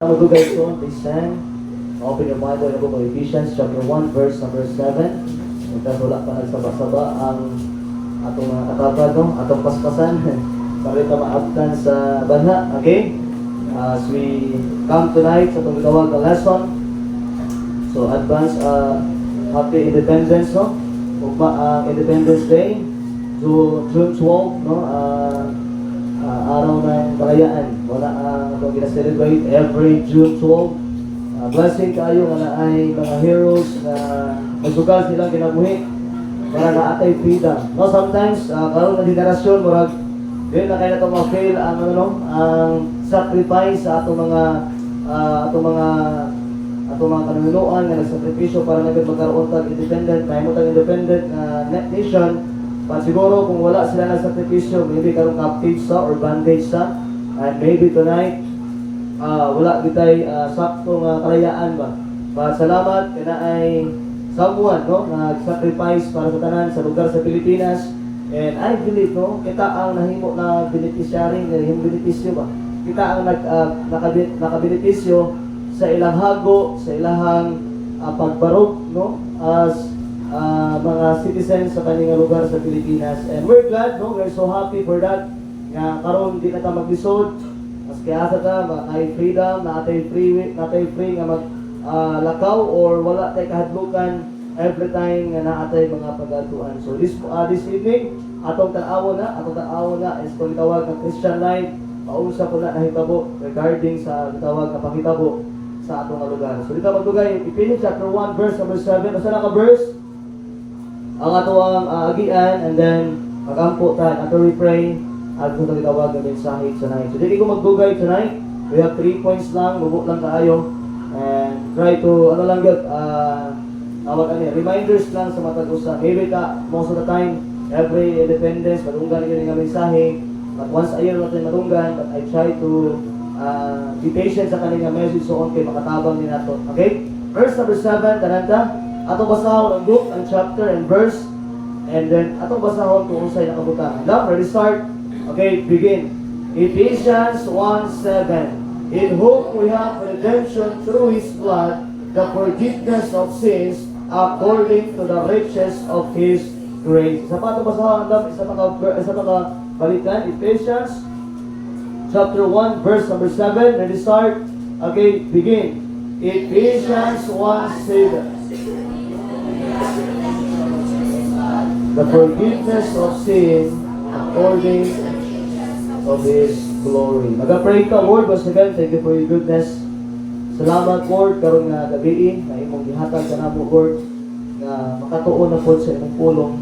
Hello guys, so please stand. Open your Bible in the book of Ephesians chapter 1 verse number 7. Kung wala pa nagsaba-saba ang atong mga katapad, no? Atong paspasan para ito maabtan sa banha. Okay? As we come tonight sa itong gawag na lesson, so advance happy Independence, no? Independence Day, June 12, no? Araw ng Kalayaan. Wala itong gina-celebrate every June 12. Blessing kayo nga ay mga heroes na nagsugal silang kinabuhi para na atay freedom. No, sometimes karon na generasyon murag din na kaya na ma-fail ang ang sacrifice sa atong mga kanunuan nga nagsakripisyo para naging magkaroon tag independent, mahimo tag independent nation. But siguro kung wala sila nagsakripisyo, maybe karong captive sa or bandage sa, and maybe tonight wala bitay saktong kalayaan ba. But salamat kaya ay someone, no, nag-sacrifice para sa tanan sa lugar sa Pilipinas. And I believe, no, kita ang nahimo na beneficiary, nahimo benepisyo ba. Kita ang nakabenepisyo sa ilang hago, sa ilang pagbarog, no, as mga citizens sa kanilang lugar sa Pilipinas. And we're glad, no, we're so happy for that. Nga karon di na ta maglisod. Mas kaya sa ta, natay freedom, natay free nga lakaw or wala tay kahadlukan every time nga naatay mga pagatuan. So this evening, atong tan-awon na is kung gitawag ng Christian life, paunsa po na nahitabo regarding sa gitawag na pakitabo sa atong lugar. So dito magdugay, Ephesians chapter 1 verse number 7. Asa na ka verse? Ang atong agian, and then magampo ta, ato we pray at kung tawag ng mensahe tonight. So dili ko magdugay tonight. We have 3 points lang, bubo lang kaayo, and try to reminders lang sa matag usa. Maybe ka most of the time every independence madunggan gyud nga mensahe, but once a year natin madunggan, but I try to be patient sa kanila message so kay makatabang din nato. Okay? Verse number 7 kananta atong basahon ang book, ang chapter and verse, and then atong basahon kung unsay nakabutang. Now, ready start. Okay, begin. Ephesians 1:7. In whom we have redemption through His blood, the forgiveness of sins, according to the riches of His grace. Sa pato basahon isa mga balikan. Ephesians chapter 1 verse number 7. Ready start. Okay, begin. Ephesians 1:7. The forgiveness of sin according of His glory. Mag-pray ka, Lord, once again, thank you for your goodness. Salamat, Lord, karon nga gabi na imong gihatag ka namo, Lord, nga makatuon na po sa imong pulong.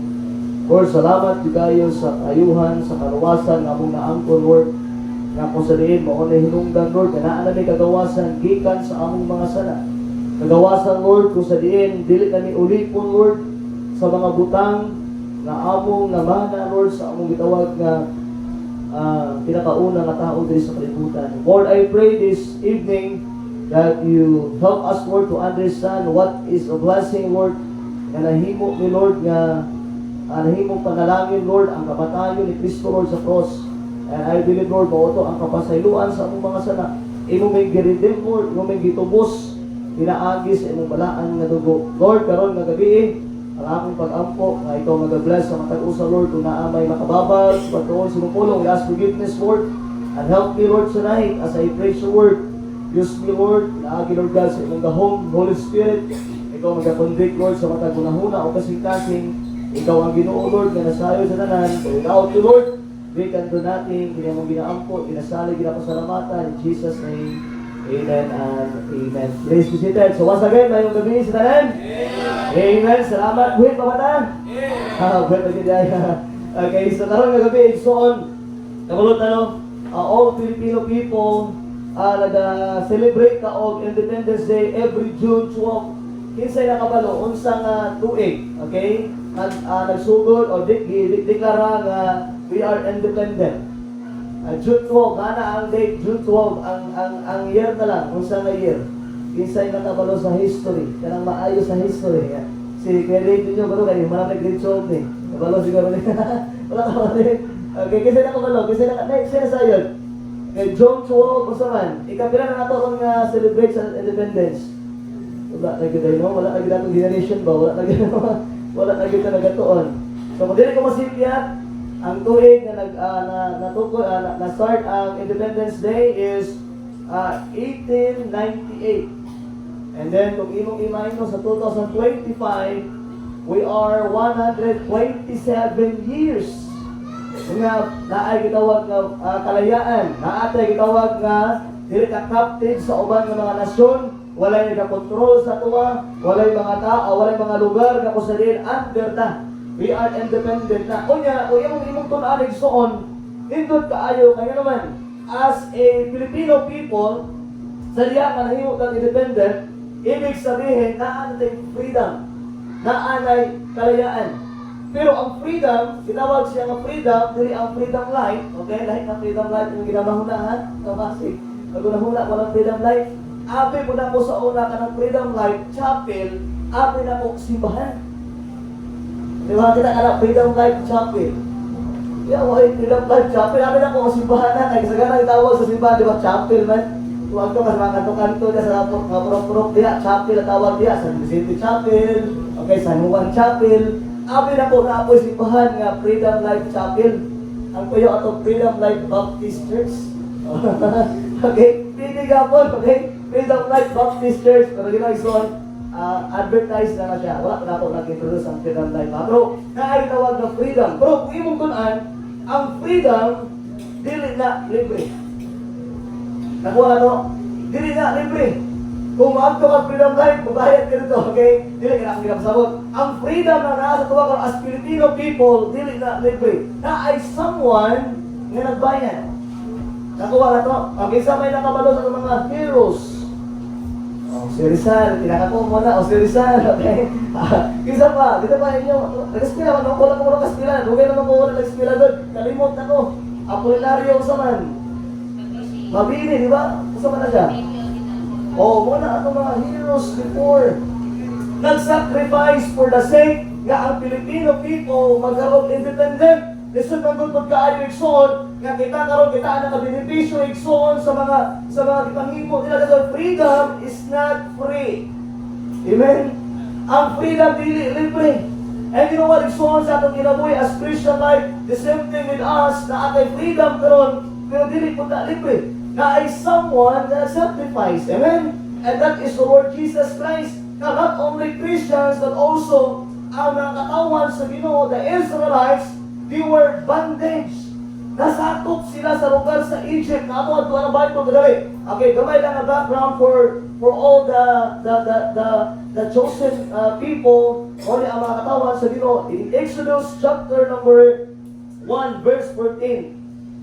Lord, salamat kayo sa ayuhan, sa kaluwasan nga among naangkon, Lord, nga kung sa diin mao na hinungdan, Lord, nga naa nami kagawasan gikan sa among mga sana. Kagawasan, Lord, kung sa diin dili kami ulipon, Lord, sa mga butang na among namana, Lord, sa among gitawag nga pinakauna nga tao diri sa kalibutan. Lord, I pray this evening that you help us, Lord, to understand what is a blessing, Lord, na nahimo ni Lord nga nahimo panalangin, Lord, ang kamatayon ni Kristo, Lord, sa cross. And I believe, Lord, mauto ang kapasayloan sa among mga sana. Imo may giredeem, Lord, imo may gitubos, pinaagi sa imong balaan nga dugo. Lord, karon nga gabi, ang akong pag-ampo na ikaw mag-bless sa matag-usa, Lord, kung naamay makababal sa pagtuon sa mong pulong. We ask forgiveness, Lord, and help me, Lord, tonight as I preach your word. Use me, Lord, naagi, Lord God, sa imong gahom, Holy Spirit. Ikaw mag-convict, Lord, sa matag hunahuna o kasing-kasing. Ikaw ang Ginoo, Lord, na nasayo sa tanan. So without you, Lord, we can do nothing. Kaya mong ginaampo, ginasali, ginapasalamatan. In Jesus' name, amen and amen. Please be seated. So once again, ngayong gabi sa tanan. Amen. Salamat. Buhit pa ba ta? Buhit pa gina. Okay, so karon nga gabi, so on. Kamulot all Filipino people nag-celebrate ka og Independence Day every June 12. Kinsay nakabalo unsang tuig, okay? Nagsugod o deklara nga we are independent. June 12, ana ang date June 12, ang year na lang, unsa nga year. Kinsay nakabalo sa history, kanang maayo sa history. Si Kuya niyo balo kay marami grade 12 ni. Kabalo siguro ni. Wala ka ba ni? Okay, kinsay nakabalo, kinsay na sayod. Kay John 12, kung saan, ikapila na nato ang celebrate sa independence. Wala na gid no, wala na gid atong generation ba, wala na gid wala na gid nagatuon. So kung dili ko masilyat, ang tuig na na start ang Independence Day is 1898. And then kung imong imahin mo sa 2025, we are 127 years nga naay gitawag nga kalayaan, naatay gitawag nga dili ka captive sa uban nga mga nasyon, walay nagakontrol sa tuwa, walay mga tao, walay mga lugar nga kusalin under ta. We are independent na. Unya, kung imong tunaan igsoon, hindot kaayo kaya naman as a Filipino people, sa diya ka nahimo kang independent, ibig sabihin naa natin freedom, naa nay kalayaan. Pero ang freedom, tinawag siya ng freedom, dili ang freedom life, okay? Lahat ng freedom life yung ginamahunahan, kasi pag unahuna ko ng freedom life, abi mo na po sa una ka ng freedom life, chapel, abi na po simbahan. Di ba kita ka ng freedom life chapel? Yeah, why freedom life chapel? Abi na po simbahan na, kaya sagana itawag sa simbahan, di ba chapel man? Tuwag ko, kasi mga kanto-kanto niya sa purok-purok diya, chapel at tawag diya, San Vicente Chapel, okay, San Juan Chapel. Abi na po na po simbahan nga Freedom Life Chapel. Ang kuyo ato Freedom Life Baptist Church. Okay, pili ka po, okay? Freedom Life Baptist Church. Pero ginaison, advertise na siya. Wala na po nag-introduce ang Freedom Life. Pero naaytawag na freedom. Pero kung imong tunan, ang freedom, dili na libre. Nakuha na to? Dili na libre. Kung maagto ka freedom life, magbayad ka nito, okay? Dili ka na kinapasabot. Ang freedom na nasa tuwa ko as Filipino people, dili na libre. Na ay someone nga nagbayad. Nakuha na to. Okay, sa may nakabalo sa mga heroes. Oh, si Rizal, tinaka ko muna. O si Rizal, okay? Kisa pa inyo, nag-espila man, wala ko muna kaspila. Dugay naman ko wala nag-espila doon. Kalimot na ko. Apolinario sa man. Mabini, di ba? Kusa man na siya? Oh, muna ang mga heroes before nag-sacrifice for the sake nga ang Filipino people magkaroon independent. Listen ng gulpod kaayo igsoon nga kita karon kita ang nakabenepisyo igsoon sa mga gipangimo nila kasi freedom is not free. Amen. Ang freedom dili libre. And you know what igsoon sa atong kinabuhi as Christian life, the same thing with us na atay freedom karon pero dili pud na libre. Na ay someone that sacrificed. Amen? And that is the Lord Jesus Christ. Now, not only Christians, but also ang mga katawan sa Ginoo, the Israelites, they were bondage. Nasakop sila sa lugar sa Egypt. Na ako at ang Bible kadali. Okay, gamay lang ang background for all the chosen people, o ang mga katawan sa Ginoo. In Exodus chapter number 1, verse 14.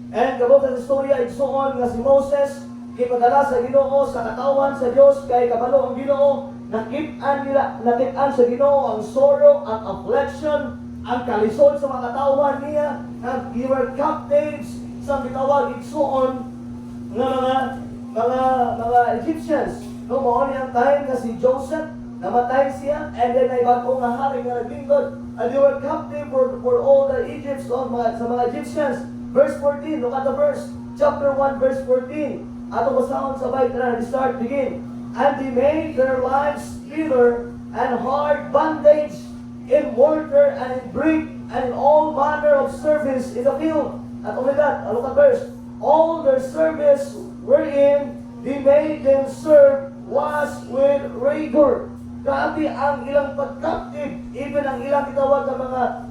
And kabog sa istorya, igsoon nga si Moses, ipadala sa Ginoo sa katawan sa Dios kay kabalo ang Ginoo, nakitaan sa Ginoo ang sorrow, ang affliction, ang kalisod sa mga katawan niya, and they were captives sa bitawag igsoon nga mga Egyptians. No, mao ang time nga si Joseph namatay siya, and then ay bagong nga hari nga naglingkod, and they were captive for all the Egypts, sa mga Egyptians. Verse 14, look at the verse. Chapter 1, verse 14. Ato basahon sabay, tara, start, begin. And they made their lives bitter and hard bondage in mortar and in brick and in all manner of service in the field. Not only that, look at verse. All their service wherein they made them serve was with rigor. Grabe ang ilang pagkaptive, even ang ilang kitawag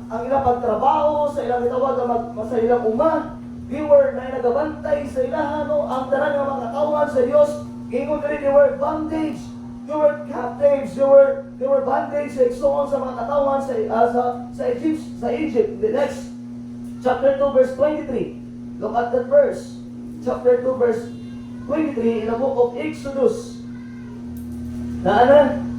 ang ilang pagtrabaho, sa ilang kitawag sa ilang uma, they were na nagabantay sa ilahan, no? Ang tanan ng mga katawan sa Dios, ingon diri, they were bondage, they were captives, they were bondage sa igsoon sa mga katawan sa Egypt. The next, chapter 2, verse 23. Look at that verse. Chapter 2, verse 23 in the book of Exodus.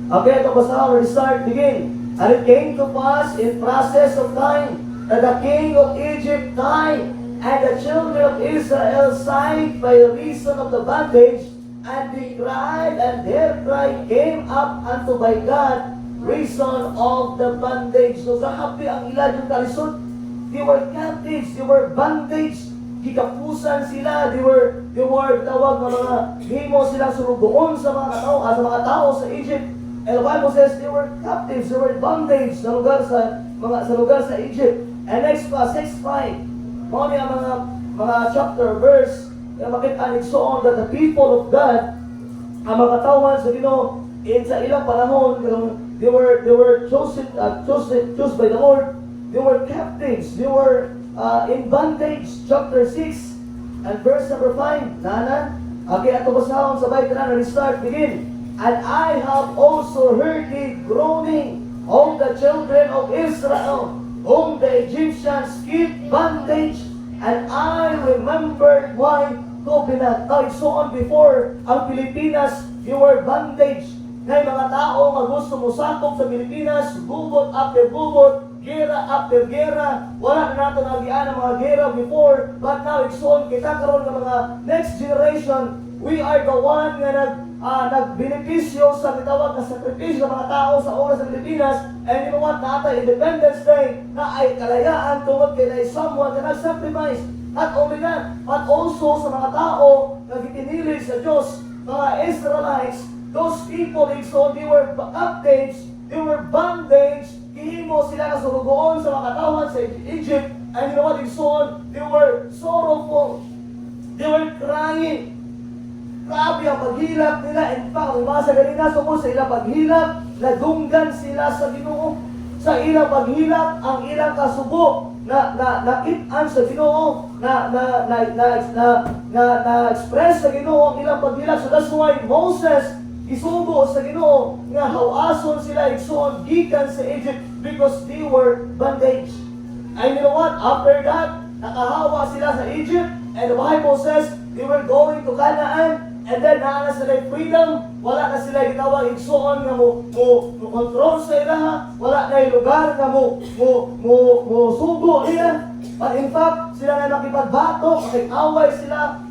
Okay, ito basahan, we start, begin. And it came to pass in process of time that the king of Egypt died, and the children of Israel sighed by reason of the bondage, and they cried, and their cry came up unto by God, reason of the bondage. So grabe ang ilan yung kalisod. They were captives, they were bondage gikapusan sila, they were tawag na mga himo silang surugoon sa mga tao sa Egypt. And the Bible says they were captives, they were in bondage sa lugar sa Egypt. And next pa, 6:5. Mga chapter verse na makita nigsoon that the people of God, ang mga katawan sa Ginoo in sa ilang panahon, they were chosen by the Lord. They were captives. They were in bondage. Chapter 6 and verse number 5. Nana, okay, ato basahon sabay na restart, begin. And I have also heard the groaning of the children of Israel, whom the Egyptians keep bondage, and I remembered my covenant. Now, it's so on before ang Pilipinas, you were bondage. Ngay mga tao nga gusto mo sakop sa Pilipinas, bubot after bubot, gera after gera. Wala na nato nagian ang mga gera before, but now it's so on kita karon ng mga next generation. We are the one nga nagbenepisyo sa gitawag na sakripisyo ng mga tao sa oras sa Pilipinas. And you know what? Nata Independence Day na ay kalayaan tungod kay na someone na nag-sacrifice. Not only that, but also sa mga tao na gitinili sa Diyos, mga Israelites, those people, so they were captives, they were bondage, gihimo sila kasulugoon sa mga katawan sa Egypt. And you know what? They were sorrowful, they were crying. Grabe ang paghilap nila. In fact, umasa ganina so sa ilang paghilap, nadunggan sila sa Ginoo. Sa ilang paghilap, ang ilang kasubo na nakitaan sa Ginoo, na express sa Ginoo ang ilang paghilap. So that's why Moses isugo sa Ginoo nga hawason sila igsoon gikan sa Egypt because they were bondage. And you know what? After that, nakahawa sila sa Egypt, and the Bible says they were going to Canaan. And then naana sila freedom, wala na sila gitawag igsoon nga mo control sa ilaha, wala na lugar nga mo sugo niya. But in fact, sila na nakipagbato, makikaway sila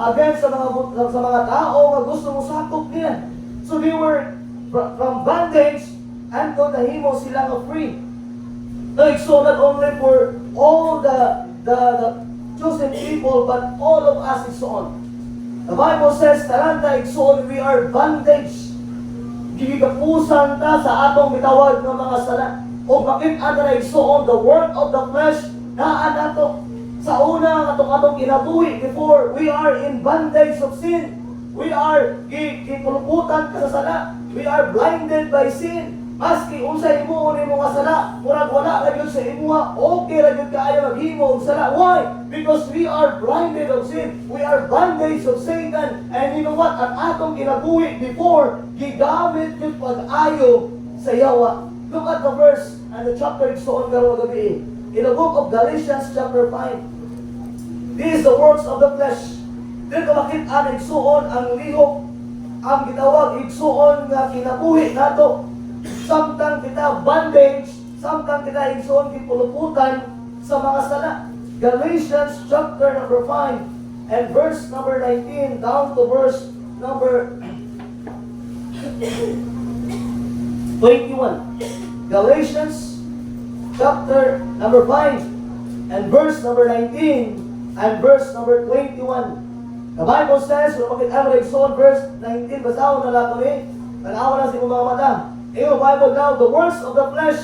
against sa mga tao nga gusto mo sakop niya. So they were from bondage and to nahimo sila nga free. Like, so not only for all the chosen people, but all of us is on. The Bible says, taranta igsoon, we are bondage. Gigapusan ta sa atong bitawag ng mga sala. O makita na igsoon, the work of the flesh, naan nato. Sa una, atong kinabuhi, before we are in bondage of sin. We are gipuluputan sa sala. We are blinded by sin. Maski unsay imo ni mga sala, murag wala ra gyud sa imuha, okay ra gyud kaayo maghimo og sala. Why? Because we are blinded of sin. We are bondage of Satan. And you know what? Ang atong kinabuhi before, gigamit yung pag-ayo sa yawa. Look at the verse and the chapter igsoon karong gabi. In the book of Galatians chapter 5. This is the works of the flesh. Dili ka makita igsoon ang lihok, ang gitawag igsoon nga kinabuhi nato. Samtang kita bondage, samtang kita igsoon gipuluputan sa mga sala. Galatians chapter number 5 and verse number 19 down to verse number 21. Galatians chapter number 5 and verse number 19 and verse number 21. The Bible says, kung makita igsoon verse 19, basahon na lang kami, tanawa na si mga mata. In the Bible now, the works of the flesh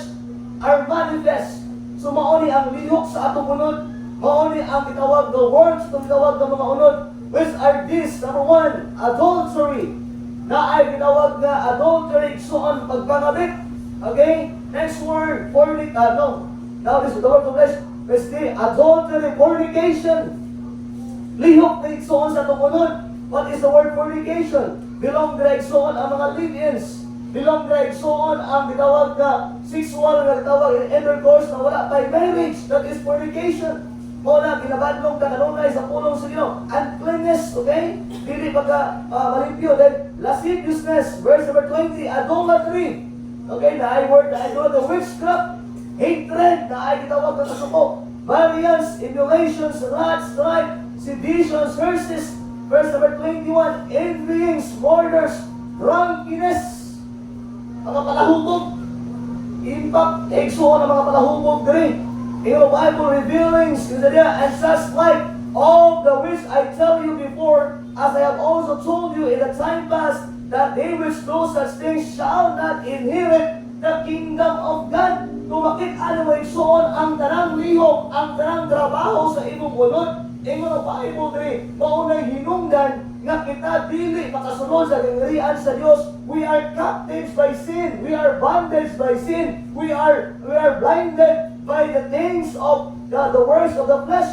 are manifest. So mauni ang lihok sa atong unod, mauni ang gitawag the works ng gitawag ng mga unod, which are this, number 1, adultery. Na ay gitawag nga adultery, igsoon pagpangabit. Okay? Next word, now this is the word of flesh, which is adultery, fornication. Lihok na igsoon sa atong unod. What is the word fornication? Belong na igsoon ang mga live-ins. Bilang igsoon ang gitawag na sexual nga gitawag intercourse na wala by marriage, that is fornication. Muna ginabadlong ka kanunay sa pulong sa Ginoo. Uncleanness, okay? Dili pagka malimpyo. Then lasciviousness, verse number 20, idolatry. Okay, na ay word na idolatry, witchcraft, hatred, na ay gitawag na kasuko. Variance, emulations, wrath, strife, seditions, curses. Verse number 21, envyings, murders, drunkenness. Mga palahubog. Impact, igsoon ang mga palahubog diri. Yung Bible revealing, and just like all the which I tell you before, as I have also told you in the time past, that they which do such things shall not inherit the kingdom of God. Kung makita mo igsoon ang tanang lihok, ang tanang trabaho sa imong unod, imong Bible diri, maunay hinungdan nga kita dili makasunod sa gangharian sa Dios. We are captives by sin. We are bondage by sin. We are blinded by the things of the works of the flesh.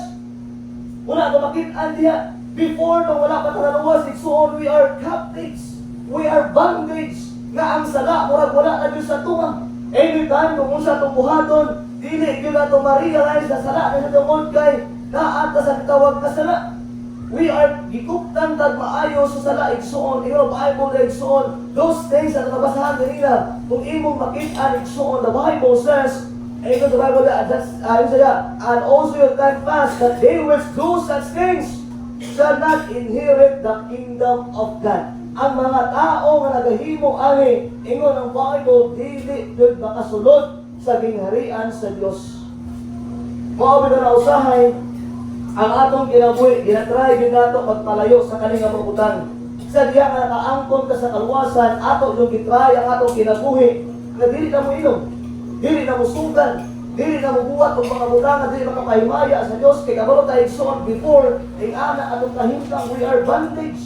Wala ko makita diya. Before nung wala pa talaluwas igsoon, we are captives. We are bondage. Nga ang sala murag wala na Dios sa tuwa. Anytime kung unsa itong buhaton, dili yun na itong ma-realize na sala na sa tungod kay naata sa tawag na sala. We are gikuptan tag maayo sa sala igsoon, ino Bible igsoon. Those things na nabasahan nila, kung imong makita igsoon, the Bible says, ino the Bible and also your time past, that they which do such things shall not inherit the kingdom of God. Ang mga tao nga nagahimo ani ingon ang Bible dili jud makasulod sa gingharian sa Dios. Mao bitaw na usahay ang atong kinabuhi, ginatry gyud nato magpalayo sa kaning mga utang. Sa diya nga nakaangkon ka sa kaluwasan, ato yung gitry ang atong kinabuhi nga dili na mo ilong, dili na mo sugan, dili na mo buhat og mga butangan, dili makapahimaya sa Dios kay kabalo tayo igsoon before ing ana atong kahimtang we are bondage.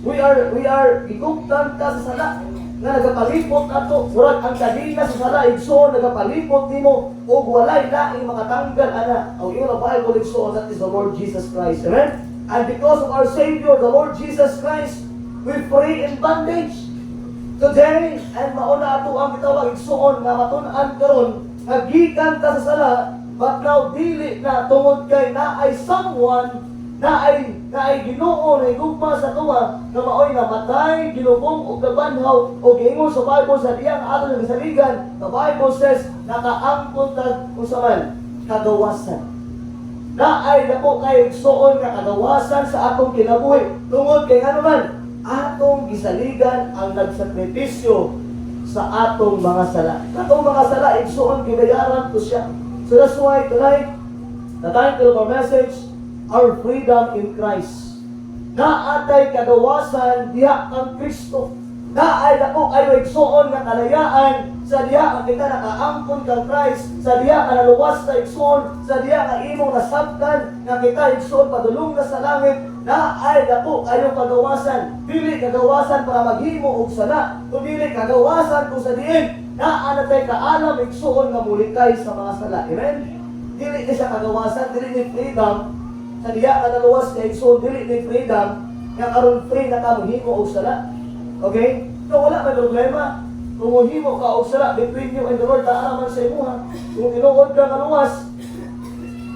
We are gigugtan ka sa sala nga nagapalipot ato murag ang kadina sa sala igsoon nagapalipot nimo ug walay laing makatanggal ana ang iyong Bible igsoon, that is the Lord Jesus Christ. Amen. And because of our Savior, the Lord Jesus Christ, we free in bondage today. And mauna ato ang gitawag igsoon nga matun-an karon nga gikan ka sa sala, but now dili na tungod kay naay someone na ay Ginoo na igugma sa tuwa na maoy namatay, ginubong o gabanhaw o giingon sa Bible sa diyang ato ng kasaligan. The Bible says nakaangkon tag usaman kagawasan. Na ay dako kay igsoon nga kagawasan sa atong kinabuhi tungod kay ano man atong gisaligan ang nagsakripisyo sa atong mga sala. Atong mga sala igsoon gibayaran to siya. So that's why tonight the title of our message, our freedom in Christ. Naatay kagawasan diha kang Kristo. Naay dako kayo igsoon nga kalayaan sa diha ang kita nakaangkon kang Christ, sa diha nga naluwas sa igsoon, sa diha nga imong nasabtan nga kita igsoon padulong na sa langit. Naay dako kayo kagawasan. Dili kagawasan para maghimo og sala, kundi kagawasan kung sa diin naa natay kaalam igsoon nga mulikay sa mga sala. Amen. Dili ni sa kagawasan, dili ni freedom. Sa diya ka naluwas kay igsoon, dili ni freedom nga karon free na ka mohimo og sala. Okay? So wala may problema. Kung mohimo ka og sala between you and the Lord, naa man sa imuha. Kung tinuod ka kaluwas,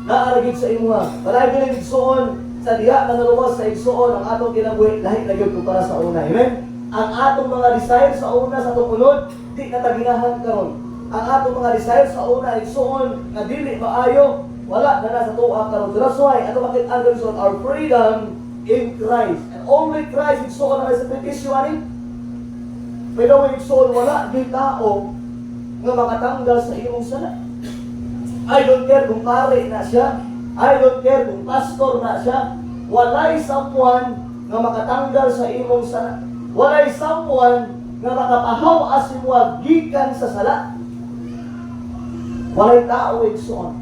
naaragid sa imuha. Palagi ni igsoon sa diya ka naluwas sa igsoon ang atong kinabuhi lahi na gyud kumpara sa una. Amen. Ang atong mga desire sa una sa atong unod, di nataginahan karon. Ang atong mga desire sa una igsoon nga dili maayo, wala na nasa tuwa karon. That's why ato makit-an sa our freedom in Christ. And only Christ igsoon ang sakripisyo ani. Pero when igsoon wala di tao nga makatanggal sa imong sala. I don't care kung pare na siya. I don't care kung pastor na siya. Walay someone nga makatanggal sa imong sala. Walay someone nga makapahaw as imo gikan sa sala. Walay tao igsoon.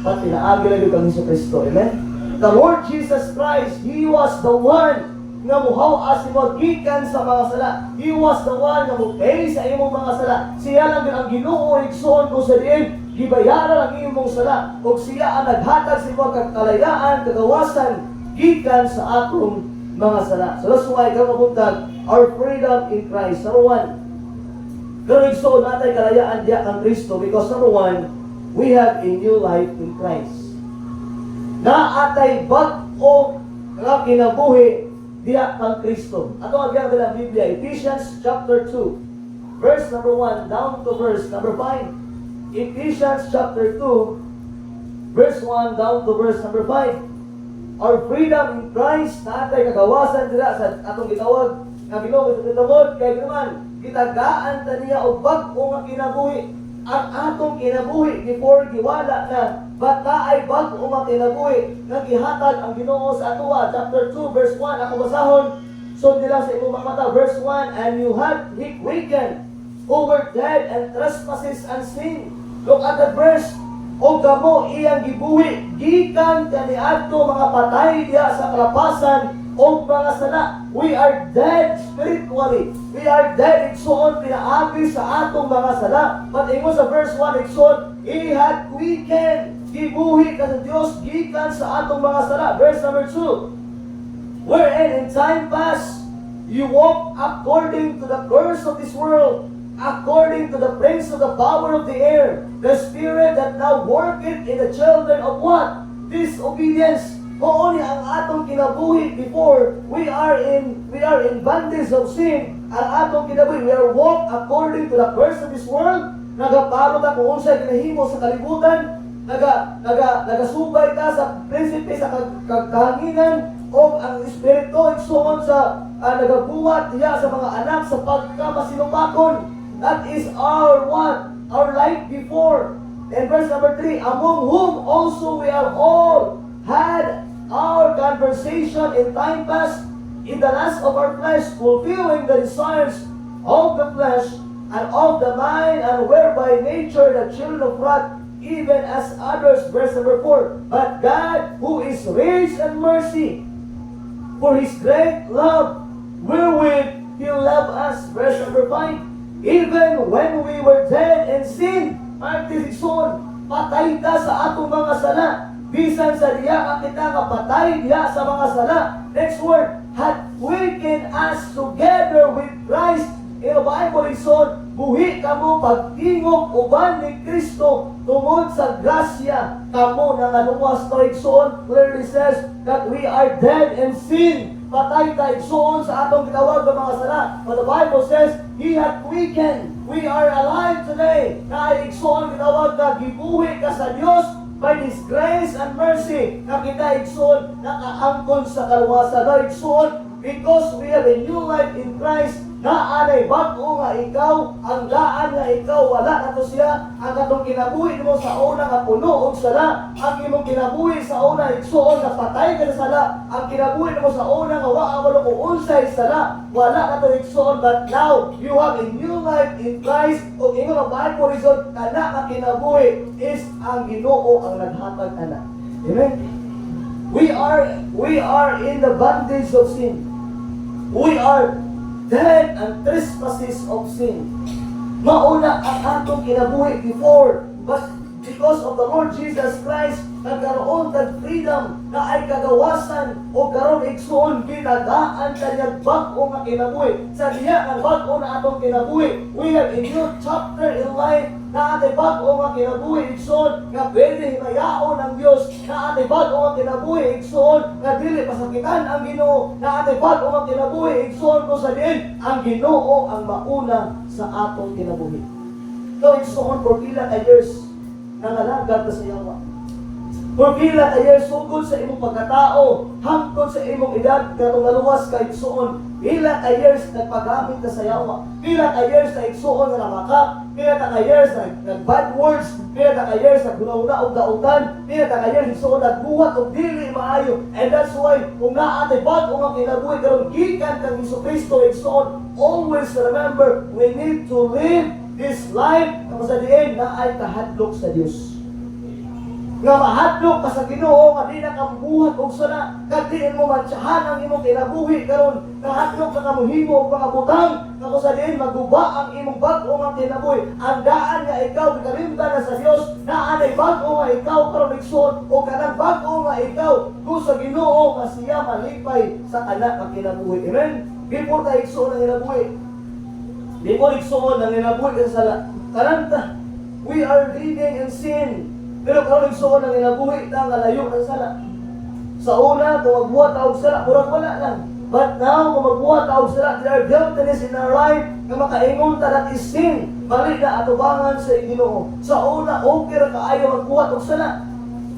At pinaagi lang yung Hesus Kristo. Amen? The Lord Jesus Christ, He was the one nga muhaw as gikan sa mga sala. He was the one nga mupay sa imong mga sala. Siya lang din ang Ginoo igsoon kung sa diin gibayaran ang imong sala. Ug siya ang naghatag sa imong kalayaan, kagawasan gikan sa atong mga sala. So that's why kamabuntag our freedom in Christ. Number one, pero igsoon natin kalayaan diya kang Kristo because number one, we have a new life in Christ. Naatay bag-o nga kinabuhi diya kang Kristo. Ato ang giyang dalang Biblia, Ephesians chapter 2, verse number 1 down to verse number 5. Ephesians chapter 2, verse 1 down to verse number 5. Our freedom in Christ, naatay kagawasan dira sa atong gitawag nga Ginoo. Ito kay naman, gitagaan ta niya og bag-o nga kinabuhi. ang atong kinabuhi before giwala na, but naay bag-o nga kinabuhi nga gihatag ang Ginoo sa atoa. Chapter 2 verse 1 ako basahon. So nila sa imong mga mata, verse 1, and you had weakened who were dead and trespasses and sin. Look at the verse. O kamo iyang gibuhi gikan kaniadto mga patay diha sa kalapasan o mga sala. We are dead spiritually. We are dead igsoon pinaagi sa atong mga sala. But ingon sa verse 1 igsoon, He had weakened, gibuhi ka sa Dios gikan sa atong mga sala. Verse number 2, wherein in time past you walk according to the course of this world, according to the prince of the power of the air, the spirit that now worketh in the children of what? Disobedience. Kung ang atong kinabuhi before, we are in bondage of sin. Ang atong kinabuhi, we are walk according to the course of this world. Nagapalo ta kung unsay ginahimo sa kalibutan, nagasubay ka sa prinsipe sa kahanginan, o ang espiritu igsoon sa nagabuhat diya sa mga anak sa pagkamasinupakon. That is our what? Our life before. And verse number 3, among whom also we are all had our conversation in time past, in the lust of our flesh, fulfilling the desires of the flesh and of the mind, and whereby nature the children of wrath, even as others. Verse number 4, but God, who is rich in mercy, for His great love, wherewith He loved us. Verse number 5, even when we were dead in sin, Martirison, patay ka sa atong mga sala. Bisan sa diya kita nga patay diya sa mga sala. Next word, had quickened us together with Christ. In the Bible, ison, buhi kamo pagtingog uban ni Kristo tungod sa grasya kamo nangaluwas. No, igsoon clearly says that we are dead in sin. Patay ta igsoon sa atong gitawag ng mga sala. But the Bible says, He had quickened. We are alive today. Na igsoon gitawag na gibuhi ka sa Dios by His grace and mercy. Na kita igsoon nakaangkon sa kaluwasan. Na igsoon because we have a new life in Christ. Na anay bago nga ikaw, ang daan nga ikaw, wala na to siya. Ang katong kinabuhi mo sa una nga puno og sala, ang imong kinabuhi sa una igsoon nga patay ka na sala, ang kinabuhi mo sa una nga waa mo kung unsay sala, wala na to igsoon. But now you have a new life in Christ. O ingon ang Bible reason kana nga kinabuhi is ang Ginoo ang naghatag ana. Amen. We are in the bondage of sin. We are dead and trespasses of sin. Mauna ang atong kinabuhi before, but because of the Lord Jesus Christ, nagkaroon tag freedom na ay kagawasan o karon igsoon ginagaan kanyang bag-o nga kinabuhi. Sa diya ang bag-o na atong kinabuhi, we have a new chapter in life na atay bag-o nga kinabuhi igsoon nga pwede himayaon ng Dios, na atay bag-o nga kinabuhi igsoon nga dili pasakitan ang Ginoo, na atay bag-o nga kinabuhi igsoon ko sa diin ang Ginoo ang mauna sa atong kinabuhi. So igsoon for pila ka years nangalagad ka sa yawa. For pila ka years sugod sa imong pagkatao, hangtod sa imong edad katong naluwas ka igsoon. Pila ka years nagpagamit ka sa yawa. Pila ka years na igsoon nga namakap. Pila ka years nag-bad words. Pila ka years naggunaw-una og dautan. Pila ka years igsoon nagbuhat og dili maayo. And that's why kung naa atay bag-o nga kinabuhi karon gikan kang Hesukristo igsoon, always remember we need to live this life kung sa diin na ay kahadlok sa Dios. Nga mahadlok ka sa Ginoo nga di na kabuhat og sala, kaddiin mo mantsahan ang imong kinabuhi karon, kahadlok ka kamuhimo og mga butang, nga kung sa diin maguba ang imong bag-o nga kinabuhi. Ang daan nga ikaw gikalimtan na sa Dios, na anay bag-o nga ikaw karon igsoon o kanang bag-o nga ikaw kung sa Ginoo nga siya malipay sa kana nga kinabuhi. Amen. Before ta igsoon ang kinabuhi, before igsoon ang kinabuhi ka sa sala, karanta, we are living in sin. Pero karon igsoon ang kinabuhi ta nga layo ng sala. Sa una, kung magbuhat ta og sala, murag wala lang. But now, kung magbuhat ta og sala, there are guiltiness in our life nga makaingon ta that is sin. Bali na atubangan sa Ginoo. Sa una, okay ra kaayo magbuhat og sala.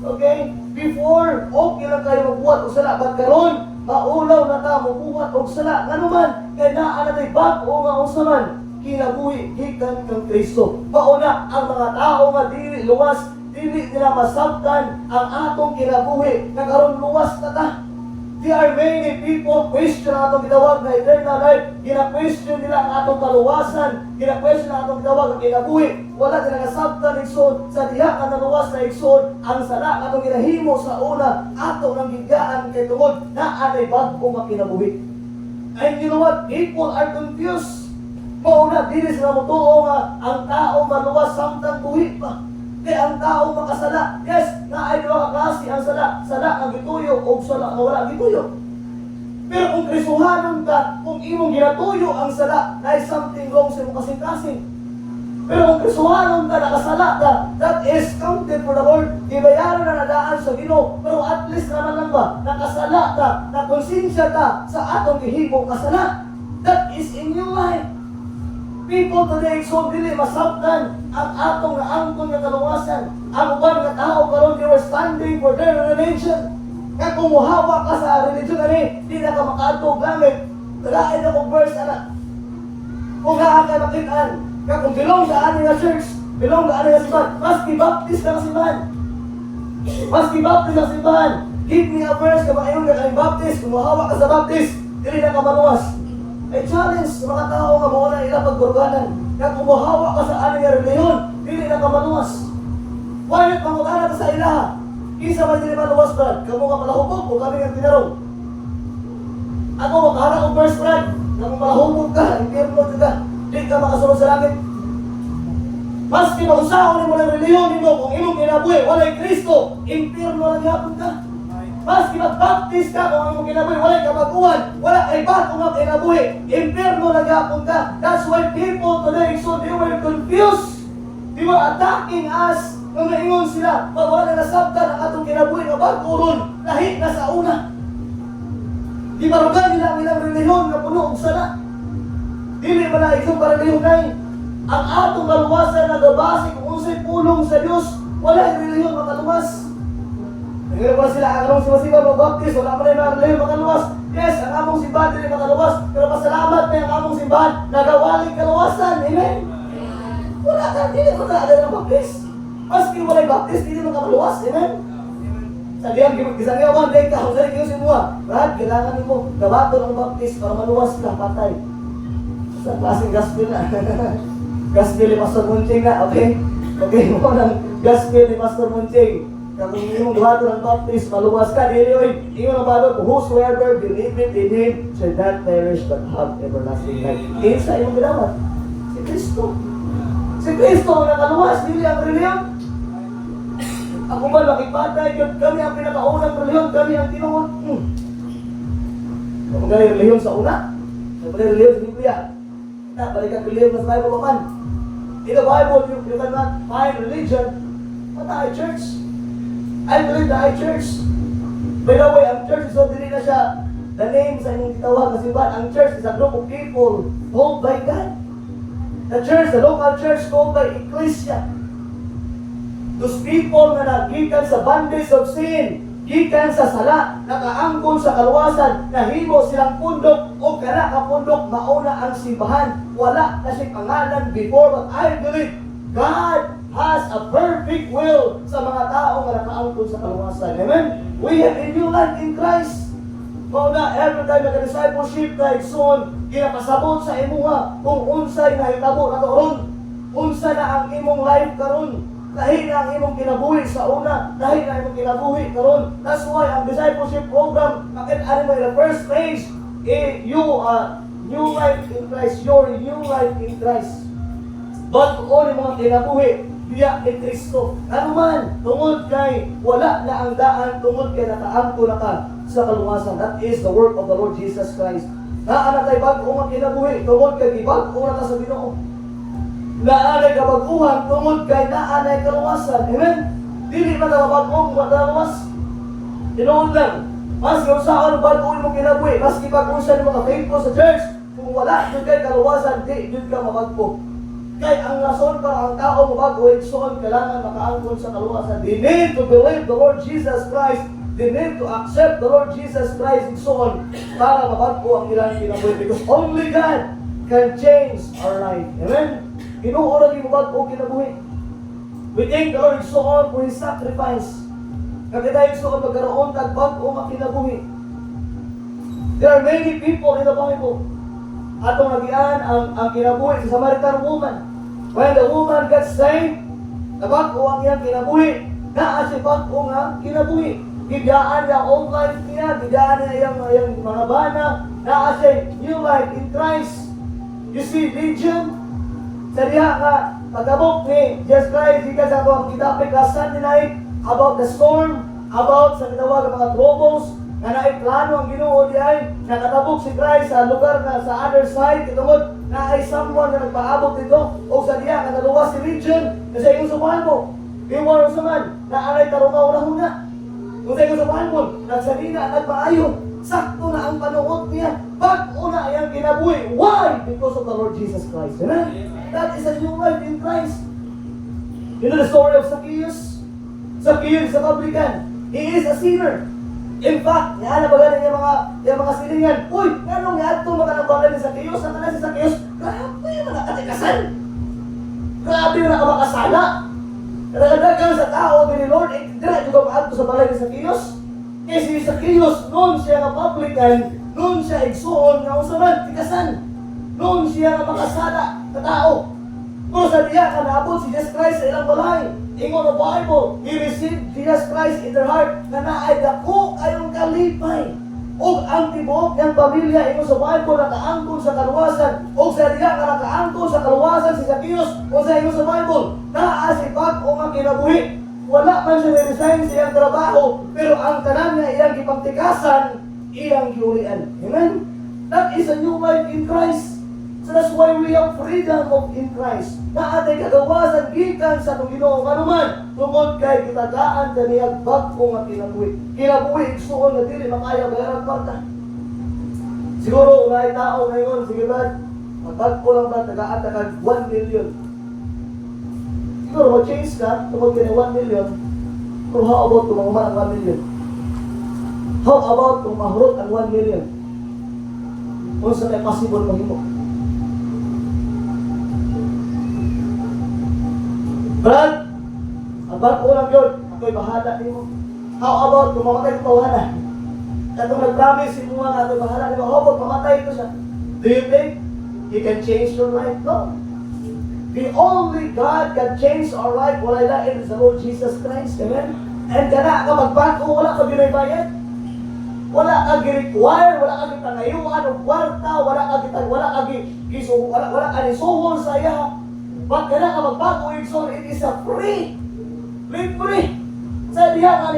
Okay? Before, okay lang kayo magbuhat og sala. But karon, maulaw na ta magbuhat og sala. Ngano man, kay naa na tay bag-o nga unsa man. kinabuhi gikan kang Kristo. Mauna ang mga tao nga dili luwas, dili nila masabtan ang atong kinabuhi nga karon luwas na ta. There are many people question ang atong gitawag na eternal life. Gina-question nila ang atong kaluwasan. Gina-question ang atong gitawag na kinabuhi. Wala nila nasabtan igsoon sa diha nga naluwas na igsoon ang sala nga atong ginahimo sa una ato nang gigaan kay tungod na anay bag-o nga kinabuhi. And you know what? People are confused. Mauna, dili sila motuo nga ang tao maluwas samtang buhi pa. Kaya ang tao makasala. Yes, na ay duha ka klase ang sala. Sala ang gituyo o sala nga wala gituyo. Pero kung Kristohanon ka, kung imong ginatuyo ang sala, na is something wrong sa imong kasing-kasing. Pero kung Kristohanon ka, nakasala ka, that is counted for the Lord. Ibayaran na nadaan sa Ginoo. Pero at least naman lang ba, nakasala ka, nakonsensya ka sa atong gihimo kasala. That is in your life. People today, so dili masabtan ang atong naangkon nga kaluwasan. Ang uban nga tao karon they were standing for their religion. Kaya kung muhawa ka sa religion ani, di na ka makaadtog gamit. Dalain ako verse ana. Kung naa ka makitaan, kaya kung belong sa ani nga church, belong sa ani nga simbahan, maski baptist na simbahan. Maski baptist na simbahan. Give me a verse ka maayon ka kay baptist, kung muhawa ka sa baptist, dili na ka maluwas. Ay challenge sa mga tao nga mo na ila pagburganan. Kaya kung muhawa ka sa ani nga reliyon, dili na ka maluwas. Why not mangutana ka sa ilaha? Isa man dili maluwas, Brad. Kamu ka palahubog o kami nga tinarong. Ako makaharap og verse, Brad. Kamu palahubog ka, impierno ka. Di ka makasunod sa langit. Maski mausahon ni mo ng reliyon nimo kung imong kinabuhi, walay Kristo, impierno lang yapon ka. Maski mag-baptist ka kung ang kinabuhi, walay kabaguhan, wala kay bago nga kinabuhi, impierno lang yapon ka. That's why people today, so they were confused. They were attacking us nung naingon sila, pag wala na nasabtan ang atong kinabuhi nga bago ron, lahi na sa una. Di marugan nila ang ilang reliyon na puno og sala. Dili man na isang reliyon na ang atong kaluwasan na gabase kung unsay pulong sa Dios, wala ang reliyon makaluwas. Ngayon pa sila, ang among simba mag-baptist, wala pa rin mga reliyon makaluwas. Yes, ang among simbahan din makaluwas, pero pasalamat na ang among simbahan, nagawaling kaluwasan. Amen? Wala ka, hindi mo na ada ng baptist. Maski walay baptist, hindi mo makaluwas. Amen? Sabihan, isang yawan, dahil ka, kung sa'yo kayo sinuha, Brad, kailangan mo, gabato ng baptist para maluwas ka, patay. Sa klaseng gospel na. Gospel ni Pastor Munching na, okay? Okay mo ng gospel ni Pastor Munching. Kung yung gabato ng baptist, maluwas ka, dili oy, yung nabago, whosoever believeth in Him shall not perish but have everlasting life. Isa yung ginawat, si Kristo. Si Kristo ang nakaluwas, dili ang reliyon. Ako ba, makipatay, kami ang pinakaunang reliyon, kami ang tinuod. Kung galing reliyon sa una, kung galing reliyon sa Biblia, balik ang reliyon sa Bible man. In the Bible, you cannot find religion. What a church? I believe the church. By the way, ang church is so dili na siya the name sa inyong titawag na simbahan. Ang church is a group of people called by God. The church, the local church called by Ecclesia. Those people na nagikan sa bondage of sin, gikan sa sala, nakaangkon sa kaluwasan, nahimo silang pundok o kana ka pundok, mauna ang simbahan. Wala na siyang pangalan before, but I believe God has a perfect will sa mga tao nga nakaangkon sa kaluwasan. Amen? We have a new life in Christ. Mauna, every time naka-discipleship ka, soon, ginapasabot sa imuha kung unsay nahitabo na doon. Unsa na ang imong life karon. Dahil na ang imong kinabuhi sa una, dahil na imong kinabuhi karon. That's why ang discipleship program, bakit ano mo the first page, you new life in Christ, your new life in Christ. But kung mga kinabuhi, diya in Kristo. Ano man, tungod kay wala na ang daan, tungod kay nakaangko na ka sa kaluwasan. That is the work of the Lord Jesus Christ. Naana tayo bago mga kinabuhi, tungod kay bago na ka sa Ginoo. Naanay kabaguhan, tungod kay naanay kaluwasan. Amen? Dili man nakabagong mataluwas. Tinoon lang. Mas kung saan bago mo kinabuhi, mas kipag-usan ng mga faithful sa church, kung wala doon kay kaluwasan, di doon ka mabagpo. Kaya ang rason para ang tao mabago, iksoon, kailangan makaangkon sa kaluwasan. They need to believe the Lord Jesus Christ. They need to accept the Lord Jesus Christ, iksoon, para mabago ang ilang kinabuhi. Because only God can change our life. Amen? Ginoo ra gyud bag-o kinabuhi. We thank the Lord so on for His sacrifice. Kagadayon so on magkaroon kag bag-o nga kinabuhi. There are many people in the Bible. Atong nagian ang kinabuhi sa Samaritan woman. When the woman got saved, nabag-o ang iyang kinabuhi. Naa si bag-o nga kinabuhi. Gidaan niya old life niya, gidaan niya yung mga bana. Naa si new life in Christ. You see, Legion, sa diha nga, pagkabok ni Jesus Christ, ika sa ito ang kitapik ka Sunday night, about the storm, about sa tinawag ng mga troubles, nga naiplano ang Ginoo di ay nakatabok si Christ sa lugar na sa other side, kitungod na ay someone na nagpaabot dito, o sa diha nga naluwas si Legion, kasi yung sumahan mo, iwan sa man, na anay tarungaw na huna. Kung sa yung sumahan mo, nagsalina, nagpaayon, sakto na ang panuot niya, bago na iyang kinabuhi. Why? Because of the Lord Jesus Christ. Amen? That is a new life in Christ. You know the story of Zacchaeus? Zacchaeus is a publican. He is a sinner. In fact, yan na baga yung mga silingan. Uy, anong yan itong makanambagan ni Zacchaeus? Ang na si Zacchaeus? Grabe yung mga katikasan. Grabe yung nakamakasala. Kadagdagan sa tao ni Lord, dire juga maadto sa balay ni Zacchaeus. Kaya si Zacchaeus, noon siya nga publican, noon siya igsuon nga usaman, tikasan. Noon siya nga makasala na tao. Pero sa diya ka naabot si Jesus Christ sa ilang balay. Ingon ang Bible, he received Jesus Christ in their heart na naay dako kayong kalipay. O ang tibuok niyang pamilya, ingon sa Bible, nakaangkon sa kaluwasan. O sa diya ka nakaangkon sa kaluwasan si Zacchaeus. O sa ingon sa Bible, naasipag o nga kinabuhi. Wala man siya na-resign sa iyang trabaho, pero ang tanan niya iyang ipagtikasan, iyang giulian. Amen? That is a new life in Christ. So that's why we have freedom in Christ. Na atay kagawasan gikan sa itong Ginoo manuman, tungod kay kitagaan kaniyang bag-o nga kinabuhi. Kinabuhi, igsuon na dili, makaya bayaran kwarta. Siguro, unay tao ngayon, sige ba, magbag-o lang ba, tagaan na kag 1 million. Siguro, mag-change ka, tungod ka ni 1 million, pero how about tumanguman ang 1 million? How about tumahurot ang 1 million? Kung sa may possible mahimo. Brad, ang bag-o lang yun, ako'y bahala din mo. How about tumamatay ng tawanan? Katong nag-promise si mga nga ako'y bahala din mo, how about mamatay ito siya? Do you think He can change your life? No. The only God can change our life, wala ilain is the Lord Jesus Christ. Amen? And kana ka magbago, wala ka ginaybayan. Wala ka gi-require, wala ka gitangayuan o kwarta, wala ka nisuhol sa iya. Pag kana ka magbago, it is a free. Free. Sa diha nga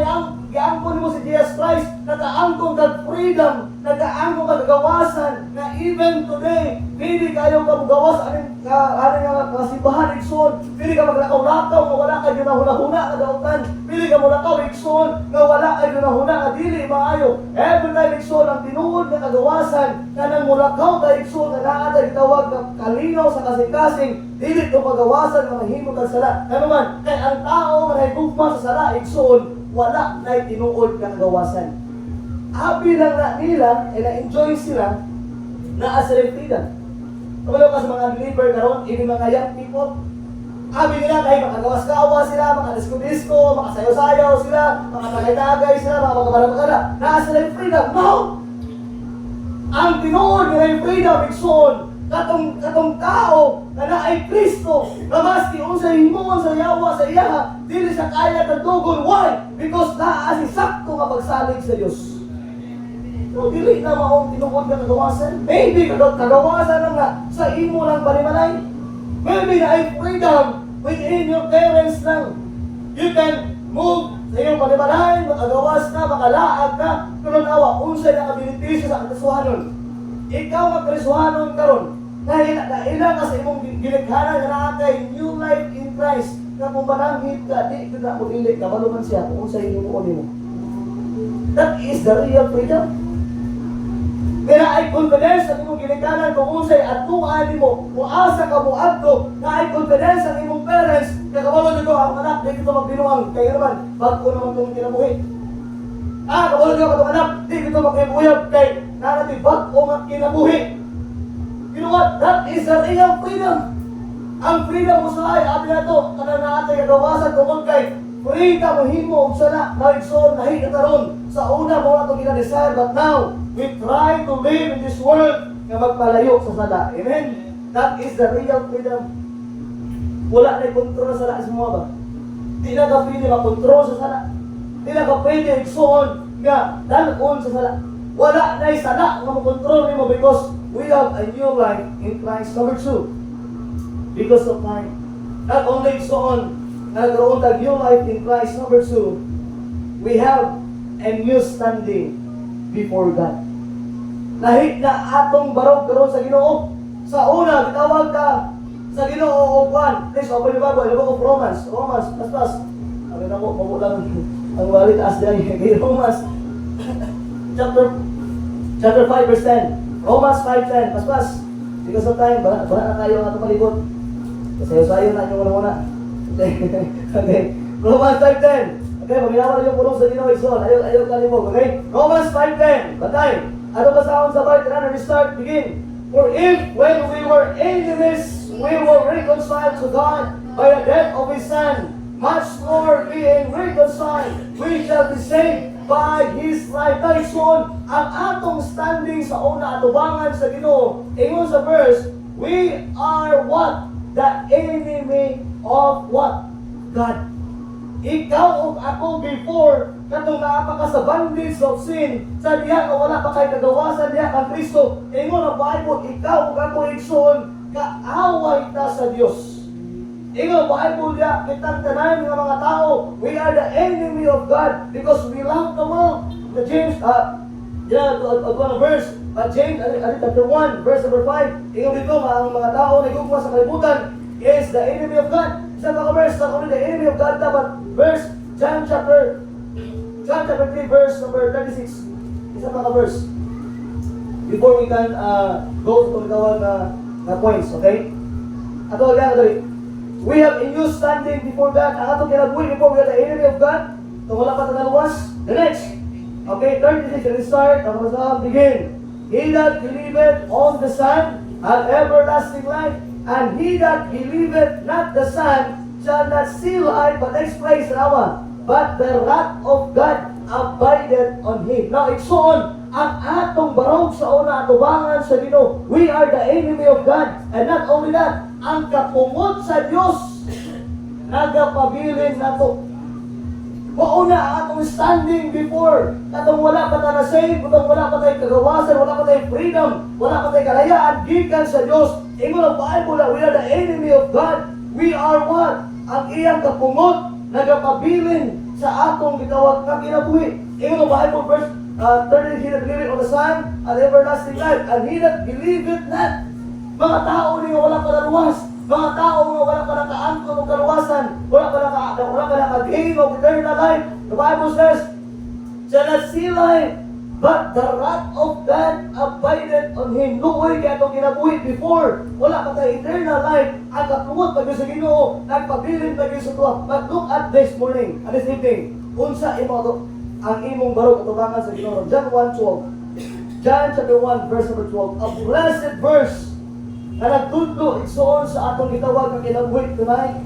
giangkon mo si Jesus Christ, nakaangkon kag freedom, nakaangkon kag gawasan, na even today, pili kayo ka gawas aning nga kasibahan igsoon, pili ka maglakaw-lakaw nga wala ka ginahuna-huna nga dautan, pili ka mulakaw igsoon nga wala ka ginahuna nga dili maayo. Every time igsoon ang tinuod nga kagawasan, kanang mulakaw ka igsoon nga naa ta gitawag nga kalinaw sa kasing-kasing, dili to pagawasan nga mahimo kag sala. Ano man, kay ang tao nga nahigugma sa sala igsoon, wala na tinuod kang gawasan. Happy lang na nila, na-enjoy sila, na as freedom. Kumalo ka sa mga believer karon, ini mga young people, happy nila kahit makagawas-gawa sila, makadisko-disko, makasayaw-sayaw sila, makatagay-tagay sila, makapagkabala-magala, na as freedom. No! Ang tinuod nila freedom, ikson, katong tao na naay Kristo, na maski unsay himuon sa yawa sa iyaha, dili sa kaya tagtugon. Why? Because naa si sakto nga pagsalig sa Dios. No, dili na maong tinuod nga kagawasan. Maybe kagawasan lang nga sa imo lang balimalay. Maybe na ay freedom within your parents lang. You can move sa iyong balimalay, makagawas ka, makalaag ka, pero nawa, unsay na ability sa kasuhanon. Ikaw magkrisuhanon karon. Dahil ilang ka sa imong gilikhanan na kay new life in Christ, na kung mananghit ka, di ka na muli ka, maluman siya kung sa inyo mo. That is the real freedom. Kaya ay confidence ang imong gilikhanan kung unsay atuan nimo, muasa ka mo adto, na ay confidence ang imong parents, kakawalo nito ang anak, di kito magbinuang, kaya naman, bago naman itong kinabuhi. Kakawalo nito ang anak, di kito magkibuyab, kay nanati bago nga kinabuhi. You know what? That is the real freedom. Ang freedom mo sa ay, abi na to, kanang naatay kagawasan tungkol kay free ka mahimo og sana na igsoon nahi kataron sa una mo ato gina-desire, but now we try to live in this world nga magpalayo sa sada. Amen. That is the real freedom. Wala na kontrol sa sada sa mga ba? Di na ka pwede makontrol sa sada. Di na ka pwede igsoon nga dalon sa sada. Wala na sada nga makontrol nimo because we have a new life in Christ. Number 2. Because of time. Not only so on, nagkaroon tag new life in Christ. Number 2, we have a new standing before God. Lahit na atong barog karon sa Ginoo. Sa una, bitawag ka sa Ginoo o Juan. Please open the Bible. The book of Romans. Pas. Sabi na ko, mabulang ang walit as day. Romans chapter 5 verse 10. Romans 5:10. Pas. Because of time, bala na tayo ang atong palibot. Sayo-sayo na yung muna. Okay. Romans 5:10. Okay, pag-inawa na yung pulong sa Ginoo Igsoon. Ayaw kalimog. Okay? Romans 5:10. Batay. Ano ba sa akong sabay? Tara na restart. Begin. For if when we were enemies, we were reconciled to God by the death of His Son, much more being reconciled, we shall be saved by His life. Igsoon, ang atong standing sa una atubangan sa Ginoo. Ingon sa verse, we are what? The enemy of what? God. Ikaw o ako before katong naapaka sa bondage of sin, sa diha nga wala pa kay kagawasan diha kang Kristo. Ingon ang Bible, ikaw o ako igsoon, kaaway ta sa Dios. Ingon ang Bible diha, kitang tanan nga mga tao, we are the enemy of God because we love the world. The James, verse, James, chapter 1, verse number 5, ingon dito, ang mga tao na gugma sa kalibutan is the enemy of God. Isa pa ka verse, not only the enemy of God, but verse, John chapter 3, verse number 36. Isa pa ka verse. Before we can go to the points, okay? Ato again, we have a new standing before God. Ang atong kinabuhi before we are the enemy of God. Kung wala pa tagaluwas, the next. Okay, 36, let's start. Ang masahang begin. He that believeth on the Son hath everlasting life, and he that believeth not the Son shall not see life, but next place, but the wrath of God abideth on him. Now, igsoon, ang atong barog sa una atubangan sa Ginoo. We are the enemy of God, and not only that, ang kapungod sa Dios nagapabilin nato. Mauna ang atong standing before. Katong wala pa tayo na-save, katong wala pa tayo kagawasan, wala pa tayo freedom, wala pa tayo kalayaan, gikan sa Diyos. Ingon ang Bible na we are the enemy of God. We are what? Ang iyang kapungod, nagapabilin sa atong gitawag na kinabuhi. Ingon ang Bible verse 30, he that believeth on the Son, and everlasting life, and he that believeth not. Mga tao ni wala pa naluwas. Mga tao nga wala pa nakaangkon ng kaluwasan, wala pa naka-gain of eternal life. The Bible says, shall not see life, but the wrath of God abideth on him. Luoy kaya itong kinabuhi before, wala pa tayo eternal life. Ang kapungod pag sa Ginoo, nagpabilin pag sa tuwa. But look at this morning, at this evening, unsa imo to, ang imong barog atubangan sa Ginoo. John 1:12. John chapter 1, verse number 12. A blessed verse na nagtudlo igsoon sa atong gitawag nga kinabuhi tonight,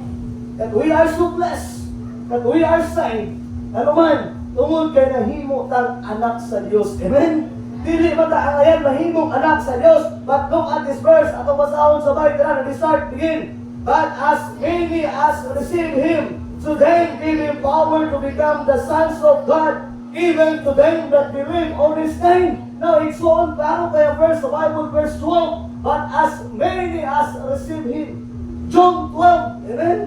that we are so blessed, that we are saved, ano man, tungod kay nahimo tang anak sa Dios. Amen? Dili man ta ang ayan mahimong anak sa Dios, but look at this verse, atong basahon sa Bible na start, begin. But as many as receive Him, to them give Him power to become the sons of God, even to them that believe on His name. Now, igsoon, paano kaya verse sa Bible, verse 12, but as many as receive Him. John 12, amen?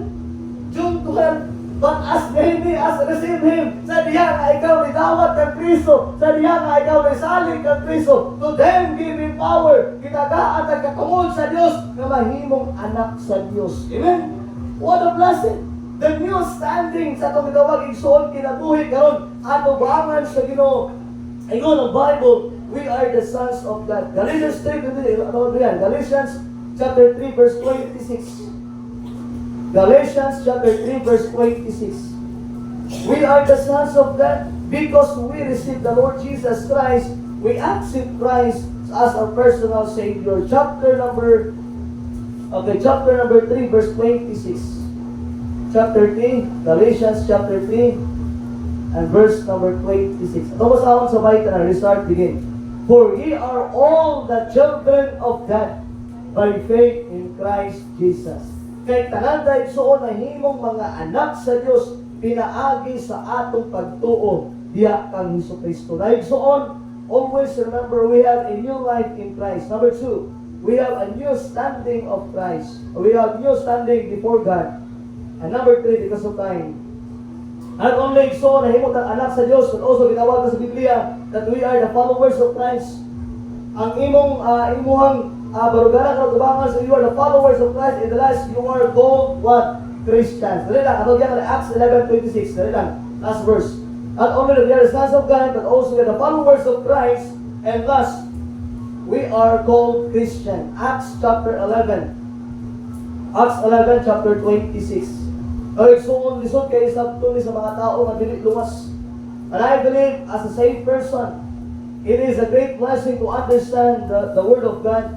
John 12, but as many as receive Him. Sa diya nga ikaw nidawat kang Kristo, sa diya nga ikaw nisalig kang Kristo, to them give Him power. Kinagaan at katungod sa Diyos na mahimong anak sa Diyos. Amen? What a blessing! The new standing sa itong gitawag igsoon kinabuhi karon ato bangan sa Ginoo. Ingon ang Bible, we are the sons of God. Galatians 3, Galatians chapter 3, verse 26. Galatians chapter 3, verse 26. We are the sons of God because we received the Lord Jesus Christ. We accept Christ as our personal Savior. Chapter number 3, verse 26. Chapter 3, Galatians chapter 3, and verse number 26. Ito basahon sa bahay na restart begin. For ye are all the children of God by faith in Christ Jesus. Kay tanan dahil soon na himong mga anak sa Dios pinaagi sa atong pagtuo diha kang Hesukristo. Dahil soon, always remember we have a new life in Christ. Number 2, we have a new standing of Christ. We have new standing before God. And number 3, because of time, not only so na himong anak sa Dios, but also ginawag sa Biblia that we are the followers of Christ. Ang imuhang barugaran o tubangan sa you are the followers of Christ. In the last, you are called what? Christians. Dali lang, atong yan Acts 11:26. Dali lang, last verse. Not only that we are the sons of God, but also we are the followers of Christ, and thus, we are called Christian. Acts chapter 11. Acts 11, chapter 26. Okay, so lisod kayo sa tuloy sa mga tao na dili luwas. And I believe, as a saved person, it is a great blessing to understand the Word of God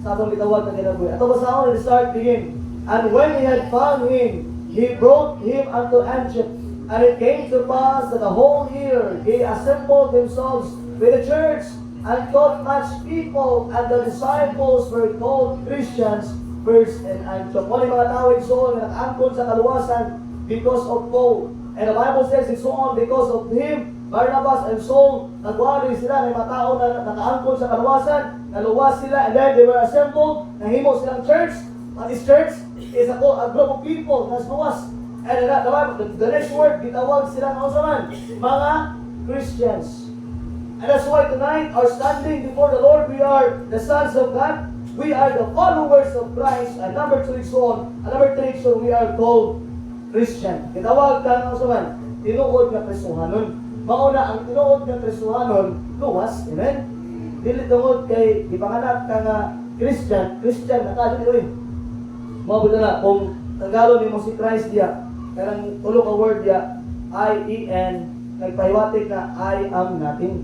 sa atong bitawag na kinabuhi. Ato basahon, let's start begin. And when he had found him, he brought him unto Antioch. And it came to pass that the whole year they assembled themselves with the church and taught much people, and the disciples were called Christians first in Antioch. Kung mga tao so na nag-angkon sa kaluwasan because of Paul. And the Bible says it's so on because of him, Barnabas and Saul, nagwari sila ng mga tao na nakaangkon sa kaluwasan, naluwas sila, and then they were assembled, nahimo silang church. And this church is a group of people na luwas. And the next word, gitawag sila ng usaman, mga Christians. And that's why tonight, our standing before the Lord, we are the sons of God. We are the followers of Christ. And number 2 is on. And number 3 is on, we are called Christian. Gitawag ka ng usaman, tinuod nga Kristohanon. Mauna, ang tinuod nga Kristohanon, luwas. Amen? Dili tungod kay ipanganak ka nga Christian na ka, dili mabuti na, kung Tagalog ni mo si Christ diya, karang tulong ka word diya, I-E-N, nagpahiwatig na I am nothing.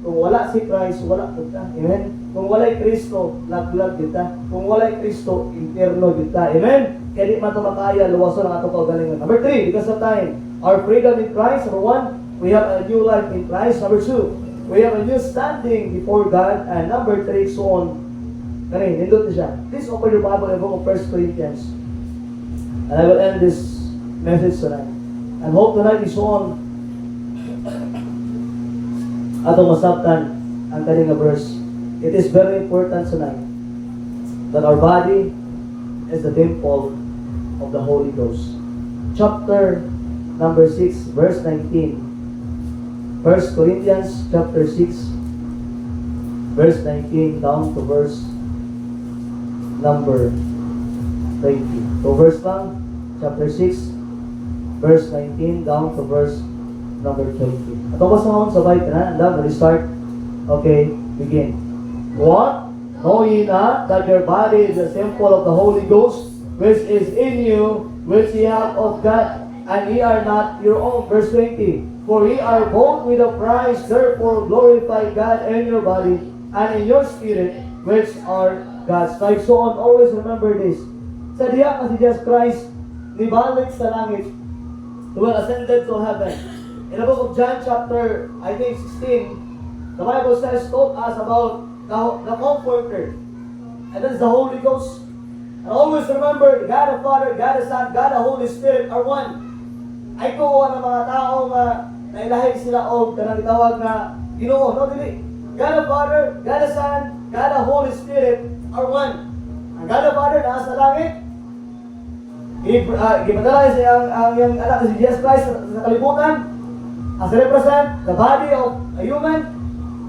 Kung wala si Christ, wala kita. Amen? Kung wala'y Kristo, laglag kita. Kung wala'y Kristo, impierno kita. Amen? Kaya di man ito makaya, luwason ang atong kaugalingan. Number 3, because of time, our freedom in Christ. Number 1, we have a new life in Christ. Number 2, we have a new standing before God. And number 3, so on. Kani, nindot na siya. Please open your Bible and go to 1 Corinthians. And I will end this message tonight. And hope tonight is on atong masabtan ang kaning nga verse. It is very important tonight that our body is the temple of the Holy Ghost. Chapter number 6, verse 19. 1 Corinthians chapter 6, verse 19 down to verse number 20. So verse lang, chapter 6, verse 19 down to verse number 20. Ato ba sa sabay na? And then, restart. Okay, begin. What? Know ye not that your body is the temple of the Holy Ghost, which is in you, which ye have of God, and ye are not your own. Verse 20. For ye are bought with a price, therefore glorify God in your body, and in your spirit, which are God's. Like so on, always remember this. Sa diya kasi Jesus Christ, nibalik sa langit, well ascended to heaven. In the book of John chapter, I think 16, the Bible says, told us about the Comforter. And that is the Holy Ghost. And always remember, God the Father, God the Son, God the Holy Spirit are one. Ay ko ng mga tao nga nailahi sila o kanang itawag na Ginoo. No, dili. God the Father, God the Son, God the Holy Spirit are one. Ang God the Father nasa langit, gipadala siya ang anak si Jesus Christ sa kalibutan as represent the body of a human,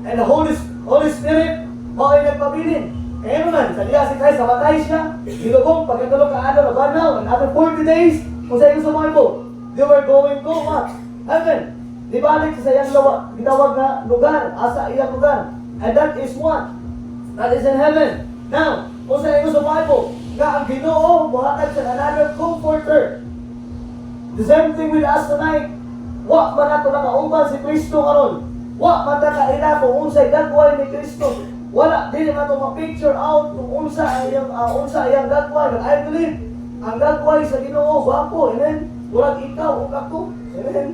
and the Holy Spirit mao ay nagpabilin. Kaya naman, sa diya si Christ, namatay siya, gilugong pagkatulog ka ano na banaw, and after 40 days, kung sa iyo sa Bible, they were going to what? Heaven. Di balik sa iyang gitawag na lugar, asa iyang lugar. And that is what? That is in heaven. Now, kung sa iyo sa Bible, nga ang Ginoo buhatag sa another comforter. The same thing with us tonight. Wa man nato nakauban si Kristo karon. Wa man ta kaila kung unsay dagway ni Kristo. wala din na ito ma-picture out kung unsa ayang gagawin. I believe, ang gagawin sa Ginoo, gwapo, amen? Wala ikaw o ako, amen?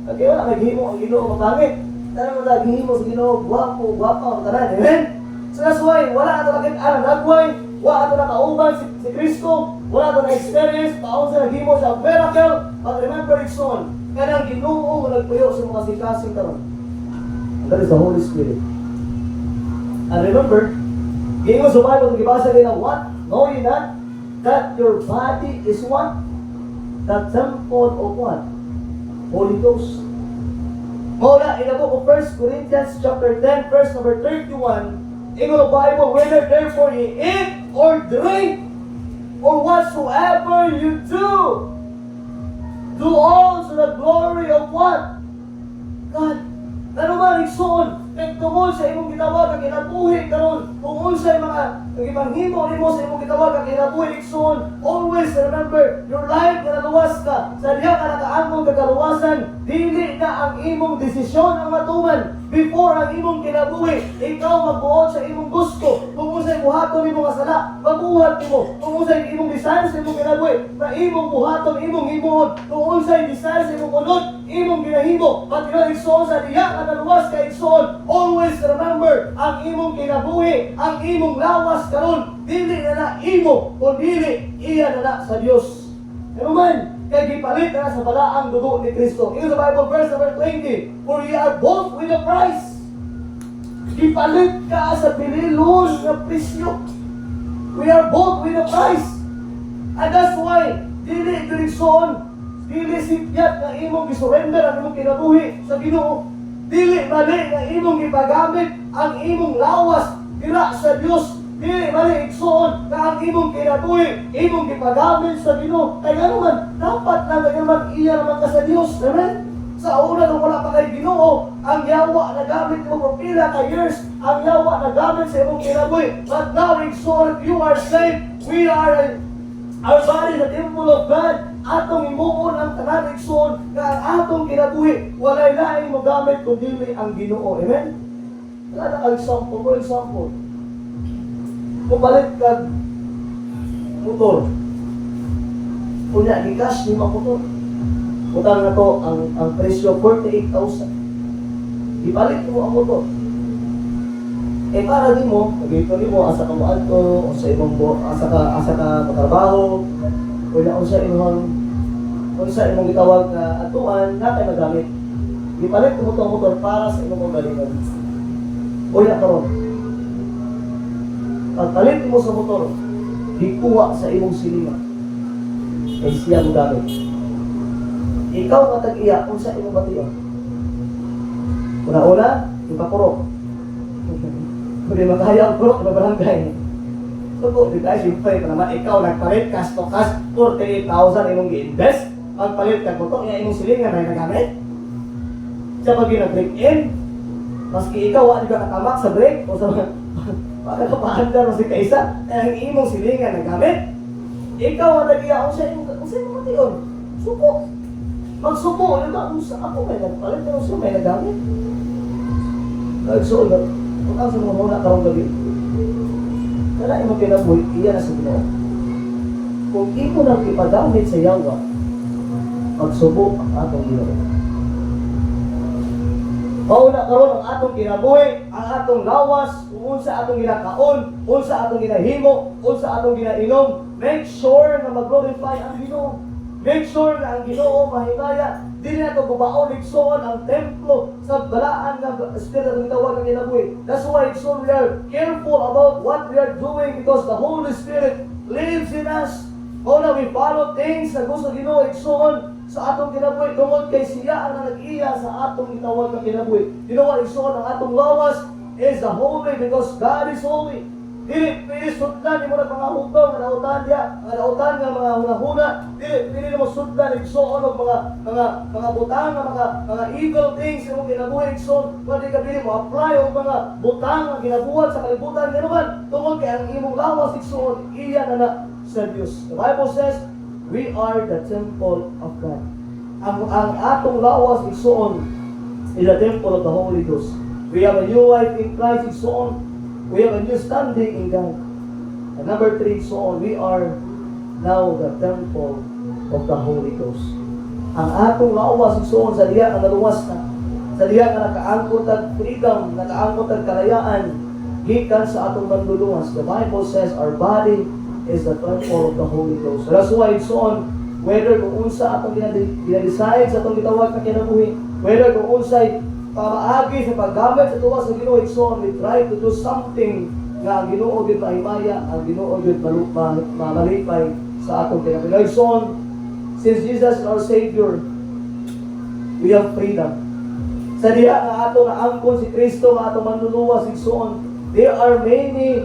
Okay, wala, naghimo ang Ginoo mapangit. Tanan mo naghimo sa Ginoo, gwapo, gwapa ang tanan, amen? So that's why, wala ito nakit-alang gagawin, wala ito nakauban si Kristo, wala ito na-experience, paon sa naghimo sa miracle, but remember it's on. Kaya ang Ginoo nagpuyo sa mga sikasing karon. That is the Holy Spirit. And remember, gingon sa Bible, gibasa nila, what? Know ye not that your body is what? The temple of what? Holy Ghost. Muna, in the book of 1 Corinthians chapter 10, verse number 31, in the Bible, whether therefore ye eat or drink, or whatsoever you do all to the glory of what? God. Ano man, igsoon, tungkol sa imong gitawag ang kinabuhi karon, tungkol sa mga ipanghimo nimo sa imong gitawag ang kinabuhi igsoon, always remember, your life na naluwas ka, sa diha ka nakaangkong kagaluwasan, dili na ang imong desisyon ang matuman, before ang imong kinabuhi, ikaw magbuot sa imong gusto, tungkol sa buhaton nimo nga sala, mabuhat nimo, tungkol sa imong design sa imong kinabuhi, na imong buhaton, imong himuon, tungkol sa design sa imong unod, imong ginahimo, pati na igsoon sa diha ka naluwas ka igsoon, always remember, ang imong kinabuhi, ang imong lawas karon, dili na na imo, kundi iya na na sa Dios. Ano man, kaya gipalit na sa balaang dugo ni Kristo. In the Bible verse number 20, for ye are bought with a price. Gipalit ka sa pinilon na presyo. We are bought with a price. And that's why, dili direksyon, dili sipyat na imong gisurrender ang imong kinabuhi sa Ginoo. Dili mali na imong ipagamit ang imong lawas dira sa Dios. Dili mali igsoon na ang imong kinabuhi, imong ipagamit sa Ginoo. Kaya naman, dapat lang naman iya naman ka sa Dios. Amen? Sa una nung wala pa kay Ginoo, ang yawa na gamit mo for pila ka years, ang yawa na gamit sa imong kinabuhi. But now igsoon, you are saved. We are our body, the temple of God. Atong imuon ang tanan igsoon nga ang atong kinabuhi walay laing mo gamit kundi ang Ginoo. Amen? Kada ang example, for example, kung balik ka motor, kunya gikas ni mga motor, utang na to ang presyo 48,000. Ipalit mo ang motor. Eh para di mo, pagito ni mo asa ka mo adto, o sa imong asa ka matrabaho, wala ko sa imong gitawag na atuan, na kay magamit. Ipalit mo itong motor para sa imong galingan. Wala karon. Pagpalit mo sa motor, ikuha sa imong silingan. Ay siya mo gamit. Ikaw nga tag-iya kung sa imong batiyon. Una-una, ipapurok. Kung makaya ang purok na barangay. So, di tayo siyempre, naman ikaw nagpalit, cash to cash, 48,000 imong gi-invest. Pagpalit ka motor, yung imong silingan na nagamit. Siya pag ginag-break-in, maski ikaw, wala ka nakamak sa break, o sa para kapahandar mo si kaisa, ang imong silingan na gamit. Ikaw ang nag-iya, kung sa imong matiyon, suko. Magsuko, yun ka, ako may nagpalit, pero siya may nagamit. Nagsulat, kung ang sa mga muna karong gabi, kaya imong kinabuhi, iya na sa Ginoo. Kung imo nang ipagamit sa yawa, magsubo ang atong Ginoo. Mauna karon ang atong kinabuhi, ang atong lawas, kung unsa atong ginakaon, unsa atong ginahimo, unsa atong ginainom, make sure na mag-glorify ang Ginoo. Make sure na ang Ginoo mahimaya. Dili nato gubaon igsoon ang templo sa balaan ng Espiritu ng tawag ng kinabuhi. That's why we are careful about what we are doing because the Holy Spirit lives in us. Mauna we follow things na gusto Ginoo igsoon sa atong kinabuhi tungod kay siya ang nag-iya sa atong gitawag ng kinabuhi. Ginawa igsoon ang atong lawas is the holy because God is holy. Dili sudlan mo na mga hugaw nga nautan dia, nga nautan nga mga hunahuna. Dili mo sudlan igsoon og mga butang nga mga evil things imong kinabuhi igsoon. Pwede ka dili mo apply og mga butang nga ginabuhat sa kalibutan ganoon tungod kay ang imong lawas igsoon iya na sa Dios. The Bible says we are the temple of God. Ang atong lawas igsoon is the temple of the Holy Ghost. We have a new life in Christ igsoon. We have a new standing in God. And number 3, so on, we are now the temple of the Holy Ghost. Ang atong lawas igsoon sa diha ang naluwas na. Sa diha nga nakaangkot ang freedom, nakaangkot ang kalayaan gikan sa atong manluluwas. The Bible says our body is the temple of the Holy Ghost. So that's why igsoon, whether kung unsa atong ginadecide sa atong gitawag na kinabuhi, whether kung unsay pamaagi sa paggamit sa tuwas ng Ginoo igsoon, we try to do something nga ang Ginoo gyud mahimaya, ang Ginoo gyud malipay sa atong kinabuhi. Igsoon, since Jesus is our Savior, we have freedom. Sa diha nga atong naangkon si Kristo nga atong manluluwas igsoon, there are many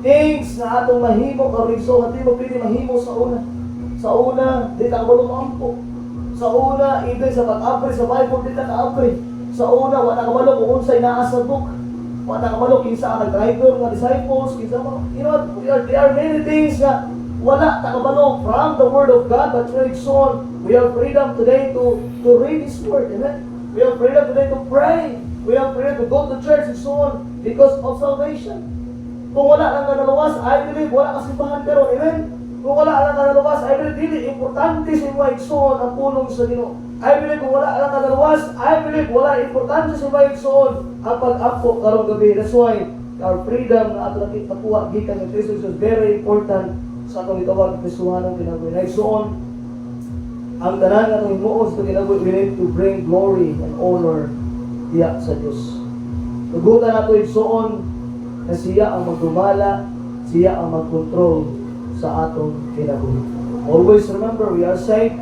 things na atong mahimo karon igsoon, nga di mo pwede mahimo sa una. Sa una, di ta kabalo maampo. Sa una, even sa pag-apre sa Bible, di ta ka-apre. Sa una, wala kabalo kung unsay naa sa book. Wala kabalo kinsa ang nag-driver nga disciples, kinsa mo. You know what? There are many things na wala takabalo from the Word of God, but through igsoon, we have freedom today to read His Word. Amen? We have freedom today to pray. We have freedom to go to church and so on because of salvation. Kung wala lang nalawas, I believe wala kasimbahan pero amen? Kung wala lang nalawas, I believe dili importante sa mga igsoon ang pulong sa Ginoo. I believe kung wala lang nalawas, I believe wala importante sa mga igsoon ang pag-ako karong gabi. That's why our freedom na ato natin makuha gikan ni Kristo is very important sa atong itawag Kristohanong kinabuhi. Na igsoon, ang tanan nga itong himuon sa kinabuhi, we need to bring glory and honor diya sa Diyos. Tugutan nato igsoon na siya ang magdumala, siya ang magkontrol sa atong kinabuhi. Always remember, we are saved,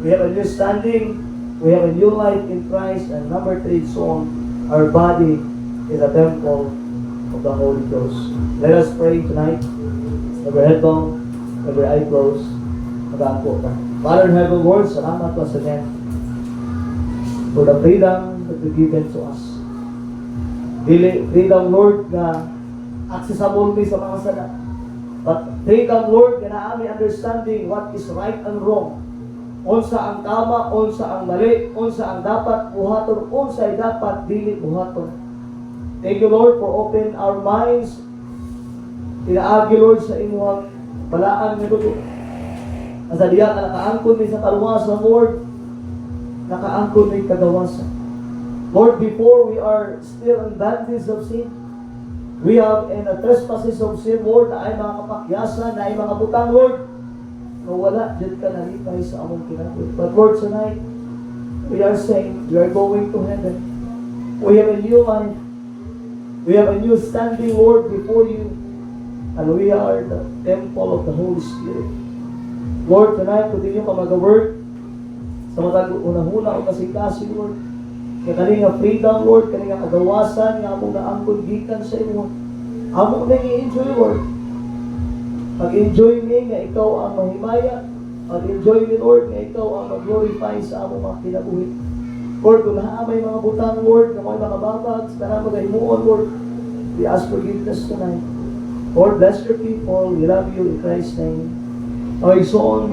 we have a new standing, we have a new life in Christ, and number 3, so on, our body is a temple of the Holy Ghost. Let us pray tonight. Every head bowed, every eye closed, mag-aangko ka. Father in heaven, Lord, salamat once again for the freedom that you given to us. Freedom, Lord, na accessible mi sa mga sana. But freedom, Lord, na naami understanding what is right and wrong. Unsa ang tama, unsa ang mali, unsa ang dapat buhaton, unsa ay dapat dili buhaton. Thank you, Lord, for open our minds. Tinaagi, Lord, sa imuhang balaan ng luto. Asa diya ka nakaangkon mi sa kaluwasan, Lord, nakaangkon mi kagawasan. Lord, before we are still in bondage of sin, we have in the trespasses of sin, Lord, na ay mga kapakyasan, na ay mga butang, Lord, na wala, dyan ka nalipay sa among kinabuhi. But Lord, tonight, we are saying, we are going to heaven. We have a new life. We have a new standing, Lord, before you. And we are the temple of the Holy Spirit. Lord, tonight, continue ka mag-work sa matag unahuna o kasi Lord. Kaya kaninga freedom, Lord, kaninga kagawasan, nga among naangkon gikan sa imo. Among nang i-enjoy, Lord. Pag-enjoy mi nga ikaw ang mahimaya. Pag-enjoy mi, Lord, nga ikaw ang mag-glorify sa among mga kinabuhi. Lord, kung naamay mga butang, Lord, na mga babag, sa tanang magahimuon, Lord, we ask forgiveness tonight. Lord, bless your people. We love you in Christ's name. Okay, so on.